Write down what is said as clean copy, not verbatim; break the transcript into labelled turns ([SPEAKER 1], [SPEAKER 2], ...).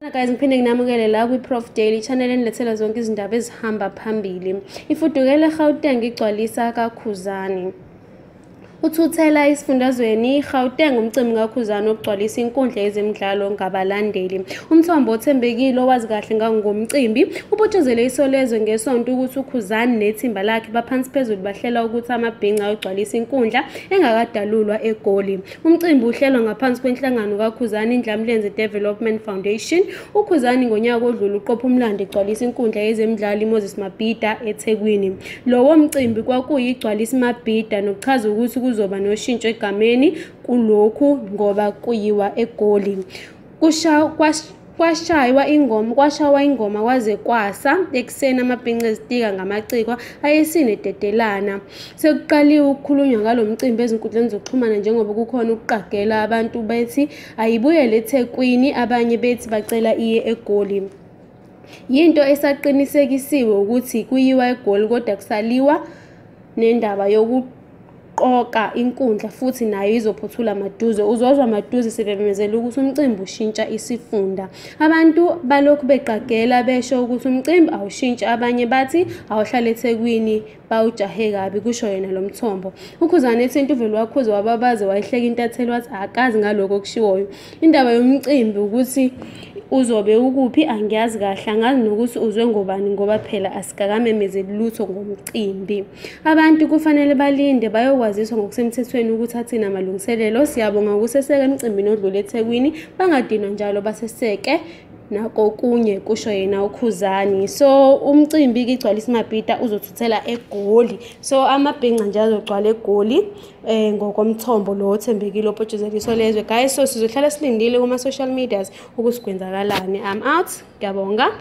[SPEAKER 1] Guys, ngiphinde nginamukele la kwi-Prof Daily channel enilethela zonke izindaba ezihamba phambili. Ifudukela eGauteng igcwalisa kaKhuzani. Uthuthela isifundazweni iGauteng umcimbi kaKhuzani okugcwalisa inkundla yezemidlalo ngabalandeli. Umthombo othembekile owazi kahle ngangomcimbi ubutshuzele isolezwe ngesonto ukuthi uKhuzani nethimba lakhe baphansi phezulu bahlela ukuthi amabhinqa ayogcwalisa inkundla engakadalulwa eGoli. Umcimbi uhlelwa ngaphansi kwenhlangano kaKhuzani Indlamlenze Development Foundation. uKhuzani ngonyaka odlule uqopha umlando egcwalisa inkundla yezemidlalo iMoses Mabhida eThekwini. Lowo mcimbi kwakuyigcwalisa iMabhida nokuchaza ukuthi kuzoba noshintsho egameni kulokhu ngoba kuyiwa eGoli. Kwashaywa ingoma kwaze kwasa ekuseni amabhinqa ezitika ngamaciko ayesine dedelana. Sekuqaliwe ukukhulunywa ngalomcimbi ezinkundleni zokuxhumana njengoba kukhona ukuqagela abantu bethi ayibuyele eThekwini, abanye bethi bacela iye eGoli. Yinto esaqinisekisiwe ukuthi kuyiwa eGoli kodwa kusaliwa nendaba yokuqoka inkundla futhi nayo izophuthula maduze. Uzozwa maduze sebemezela ukuthi umcimbi ushintsha isifunda. Abantu balokhu beqagela besho ukuthi umcimbi awushintsha, abanye bathi awuhlala eThekwini bawujahe kabi, kusho yena lo mthombo. uKhuzani ethi uvelo wakhuza wababaze wayihleka intatheli wathi akazi ngaloko okushiwoyo. Indaba yomcimbi ukuthi uzobe ukuphi angiyazi kahle, angazi nokuthi uzwe ngobani ngoba phela asikakamemezeli lutho ngomcimbi. Abantu kufanele balinde bayokwaziswa ngokusemthethweni ukuthi athina amalungiselelo. Siyabonga ukuseseka emcimbini odlule eThekwini, bangadinwa njalo baseseke nakokunye, kusho yena uKhuzani. So umcimbi igcwalisa iMabhida uzothuthela eGoli. So amabhinqa nje azogcwala eGoli ngokomthombo lo othembekile obhutshuzela isolezwe. Guys, so sizohlala silindile kuma social medias ukuthi kwenzakalani. I'm out. Ngiyabonga.